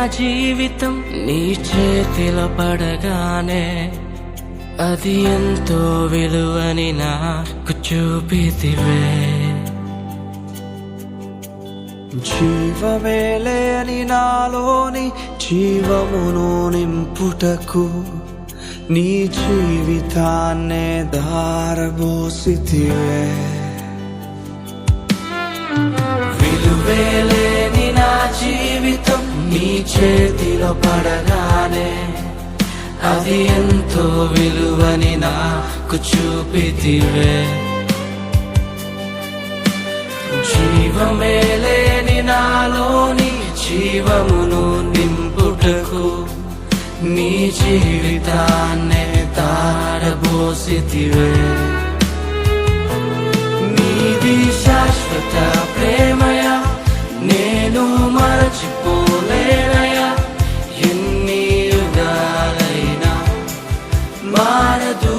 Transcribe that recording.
జీవితం నీ చేతిలో పడగానే అది ఎంతో విలువని నాకు చూపితివే. జీవమేలే అని నాలోని జీవమును నింపుటకు నీ జీవితాన్నే ధారబోసితివే. విలువేలేని నా జీవితం నీ చేతిలో పడగానే అది ఎంతో విలువని నాకు చూపితివే. జీవమేలేని నాలోని జీవమును నింపుటకు నీ జీవితాన్నే తారబోసితివే. నీది శాశ్వత ప్రేమయ నేను మరచిపోలేనయా. ఎన్ని యుగాలైనా మారదు